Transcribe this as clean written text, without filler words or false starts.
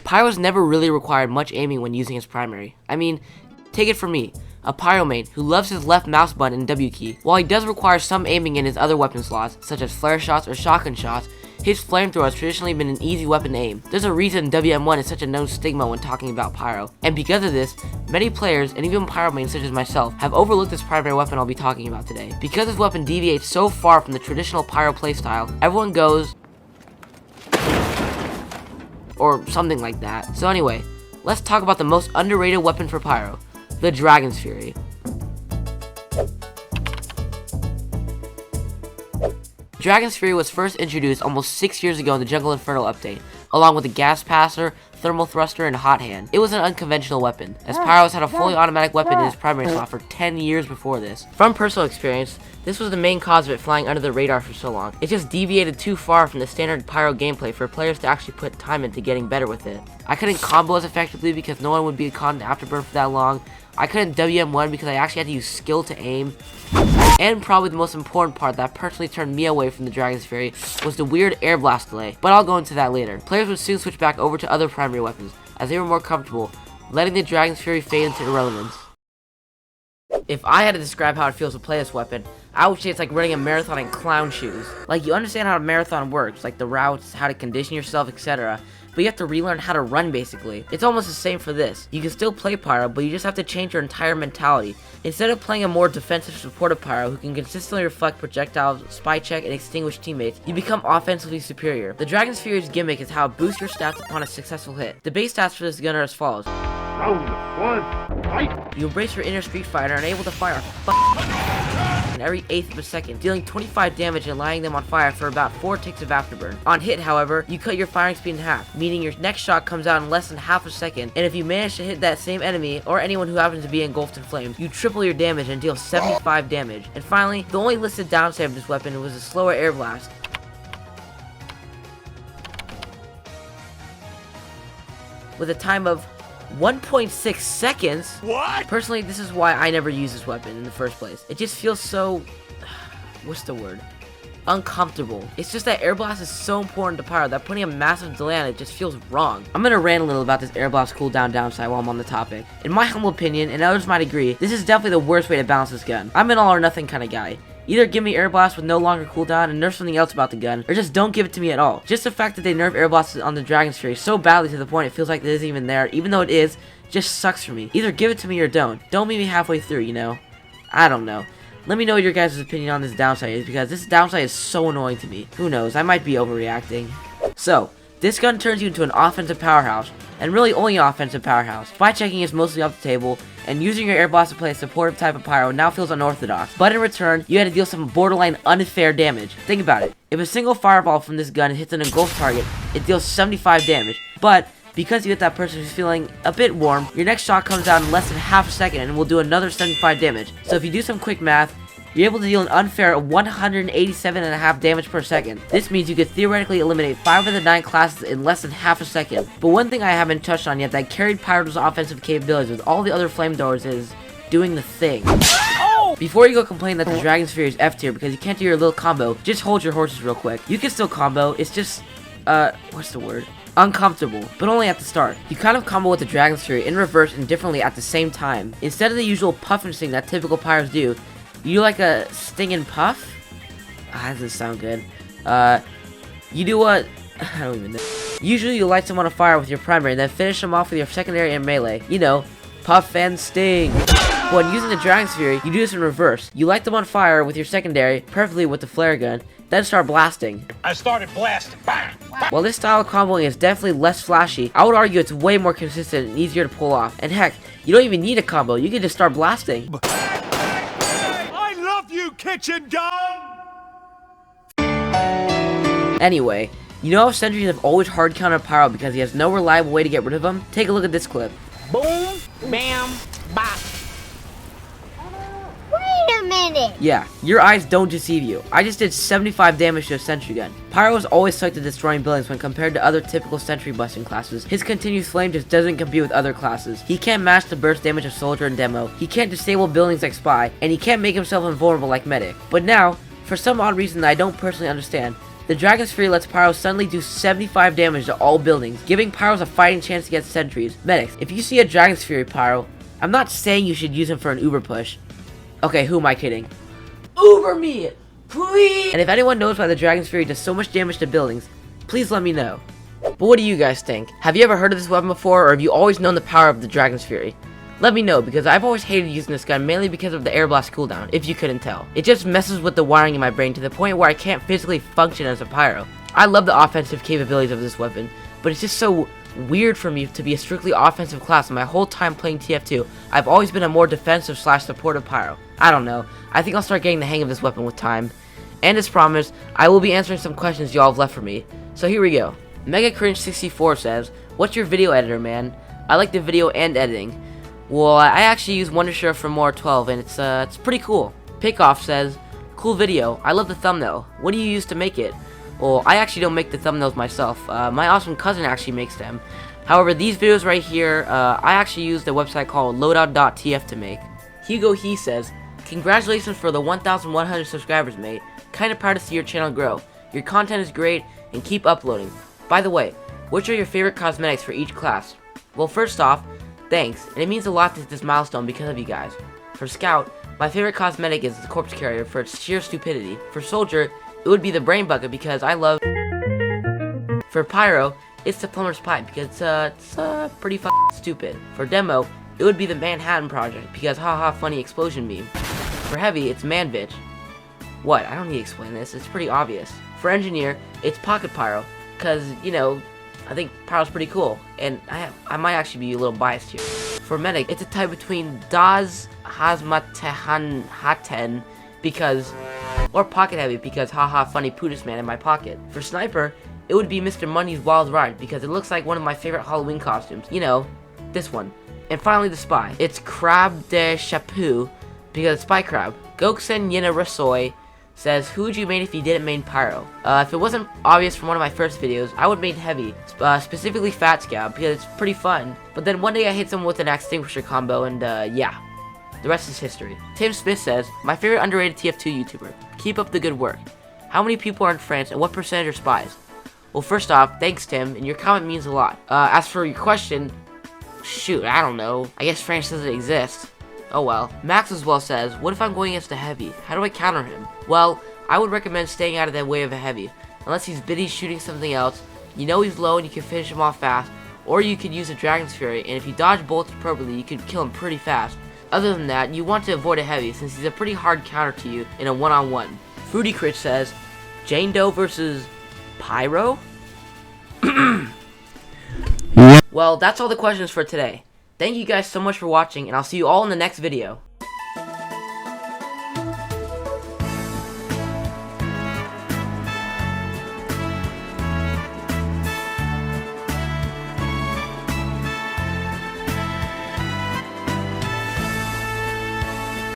Pyro's never really required much aiming when using his primary. I mean, take it from me, a Pyro main who loves his left mouse button and W key. While he does require some aiming in his other weapon slots, such as flare shots or shotgun shots, his flamethrower has traditionally been an easy weapon to aim. There's a reason WM1 is such a known stigma when talking about Pyro. And because of this, many players, and even Pyro mains such as myself, have overlooked this primary weapon I'll be talking about today. Because this weapon deviates so far from the traditional Pyro playstyle, everyone goes or something like that. So anyway, let's talk about the most underrated weapon for Pyro, the Dragon's Fury. Dragon's Fury was first introduced almost 6 years ago in the Jungle Inferno update, along with the Gas Passer, Thermal Thruster, and Hot Hand. It was an unconventional weapon, as Pyro has had a fully automatic weapon in his primary slot for 10 years before this. From personal experience, this was the main cause of it flying under the radar for so long. It just deviated too far from the standard Pyro gameplay for players to actually put time into getting better with it. I couldn't combo as effectively because no one would be caught in afterburn for that long. I couldn't WM1 because I actually had to use skill to aim. And probably the most important part that personally turned me away from the Dragon's Fury was the weird air blast delay, but I'll go into that later. Players would soon switch back over to other primary weapons, as they were more comfortable, letting the Dragon's Fury fade into irrelevance. If I had to describe how it feels to play this weapon, I would say it's like running a marathon in clown shoes. Like, you understand how a marathon works, like the routes, how to condition yourself, etc., but you have to relearn how to run basically. It's almost the same for this. You can still play Pyro, but you just have to change your entire mentality. Instead of playing a more defensive supportive Pyro who can consistently reflect projectiles, spy check, and extinguish teammates, you become offensively superior. The Dragon's Fury's gimmick is how it boosts your stats upon a successful hit. The base stats for this gun are as follows. Round 1, fight! You embrace your inner Street Fighter and are able to fire in every 1/8 of a second, dealing 25 damage and lighting them on fire for about 4 ticks of afterburn. On hit, however, you cut your firing speed in half, meaning your next shot comes out in less than half a second, and if you manage to hit that same enemy, or anyone who happens to be engulfed in flames, you triple your damage and deal 75 damage. And finally, the only listed downside of this weapon was a slower air blast. With a time of 1.6 seconds. What? Personally, this is why I never use this weapon in the first place. It just feels so, what's the word? Uncomfortable. It's just that air blast is so important to Pyro that putting a massive delay on it just feels wrong. I'm gonna rant a little about this air blast cooldown downside while I'm on the topic. In my humble opinion, and others might agree, this is definitely the worst way to balance this gun. I'm an all or nothing kind of guy. Either give me air blast with no longer cooldown and nerf something else about the gun, or just don't give it to me at all. Just the fact that they nerf air blasts on the Dragon's Fury so badly to the point it feels like it isn't even there, even though it is, just sucks for me. Either give it to me or don't. Don't meet me halfway through, you know? I don't know. Let me know your guys' opinion on this downside is, because this downside is so annoying to me. Who knows, I might be overreacting. So, this gun turns you into an offensive powerhouse, and really only an offensive powerhouse. Spy checking is mostly off the table, and using your air blast to play a supportive type of Pyro now feels unorthodox. But in return, you had to deal some borderline unfair damage. Think about it. If a single fireball from this gun hits an engulfed target, it deals 75 damage. But because you hit that person who's feeling a bit warm, your next shot comes out in less than half a second and will do another 75 damage. So if you do some quick math, you're able to deal an unfair 187.5 damage per second. This means you could theoretically eliminate 5 of the 9 classes in less than half a second. But one thing I haven't touched on yet that carried Pyro's offensive capabilities with all the other flamethrowers is doing the thing. Before you go complain that the Dragon's Fury is F tier because you can't do your little combo, just hold your horses real quick. You can still combo, it's just, what's the word? Uncomfortable, but only at the start. You kind of combo with the Dragon's Fury in reverse and differently at the same time. Instead of the usual puff and sting that typical Pyros do, you do like a sting and puff? That doesn't sound good. You do what? I don't even know. Usually you light someone on fire with your primary and then finish them off with your secondary and melee. You know, puff and sting. When using the Dragon's Fury, you do this in reverse. You light them on fire with your secondary, preferably with the flare gun, then start blasting. I started blasting. Bang! While this style of comboing is definitely less flashy, I would argue it's way more consistent and easier to pull off. And heck, you don't even need a combo, you can just start blasting. I love you, kitchen gun! Anyway, you know how sentries have always hard countered Pyro because he has no reliable way to get rid of them? Take a look at this clip. Boom, bam, bop. Wait a minute! Yeah, your eyes don't deceive you. I just did 75 damage to a sentry gun. Pyro is always sucked at destroying buildings when compared to other typical sentry busting classes. His continuous flame just doesn't compete with other classes. He can't match the burst damage of soldier and demo. He can't disable buildings like spy, and he can't make himself invulnerable like medic. But now, for some odd reason that I don't personally understand, The Dragon's Fury lets Pyro suddenly do 75 damage to all buildings, giving Pyros a fighting chance against sentries. Medics, if you see a Dragon's Fury Pyro, I'm not saying you should use him for an Uber push. Okay, who am I kidding? Uber me! Please! And if anyone knows why the Dragon's Fury does so much damage to buildings, please let me know. But what do you guys think? Have you ever heard of this weapon before, or have you always known the power of the Dragon's Fury? Let me know, because I've always hated using this gun, mainly because of the air blast cooldown, if you couldn't tell. It just messes with the wiring in my brain to the point where I can't physically function as a pyro. I love the offensive capabilities of this weapon, but it's just so weird for me to be a strictly offensive class, and my whole time playing TF2, I've always been a more defensive / supportive pyro. I don't know, I think I'll start getting the hang of this weapon with time. And as promised, I will be answering some questions y'all have left for me. So here we go. Mega Cringe 64 says, "What's your video editor, man? I like the video and editing." Well, I actually use Wondershare from More 12, and it's pretty cool. Pickoff says, "Cool video. I love the thumbnail. What do you use to make it?" Well, I actually don't make the thumbnails myself. My awesome cousin actually makes them. However, these videos right here, I actually use the website called loadout.tf to make. Hugo He says, "Congratulations for the 1,100 subscribers, mate. Kinda proud to see your channel grow. Your content is great, and keep uploading. By the way, which are your favorite cosmetics for each class?" Well, first off, thanks, and it means a lot to hit this milestone because of you guys. For Scout, my favorite cosmetic is the Corpse Carrier for its sheer stupidity. For Soldier, it would be the Brain Bucket because I love. For Pyro, it's the Plumber's Pipe because it's pretty stupid. For Demo, it would be the Manhattan Project because haha funny explosion meme. For Heavy, it's Man Bitch. What? I don't need to explain this, it's pretty obvious. For Engineer, it's Pocket Pyro because, you know, I think Pyro's pretty cool, and I might actually be a little biased here. For Medic, it's a tie between Das Hazmatehan Haten because, or Pocket Heavy because haha funny Pootis man in my pocket. For Sniper, it would be Mr. Money's Wild Ride because it looks like one of my favorite Halloween costumes. You know, this one. And finally the Spy. It's Crab de Chapeau because it's Spy Crab. Goksen Yena Rasoy says, "Who would you main if you didn't main Pyro?" If it wasn't obvious from one of my first videos, I would main Heavy, specifically Fat Scab, because it's pretty fun. But then one day I hit someone with an Extinguisher combo, and yeah, the rest is history. Tim Smith says, "My favorite underrated TF2 YouTuber. Keep up the good work. How many people are in France, and what percentage are spies?" Well, first off, thanks Tim, and your comment means a lot. As for your question, shoot, I don't know. I guess France doesn't exist. Oh well. Max as well says, "What if I'm going against a Heavy? How do I counter him?" Well, I would recommend staying out of the way of a Heavy. Unless he's busy shooting something else, you know he's low and you can finish him off fast, or you could use a Dragon's Fury, and if you dodge bolts appropriately, you could kill him pretty fast. Other than that, you want to avoid a Heavy, since he's a pretty hard counter to you in a one-on-one. Fruity Critch says, "Jane Doe versus Pyro?" Well, that's all the questions for today. Thank you guys so much for watching, and I'll see you all in the next video.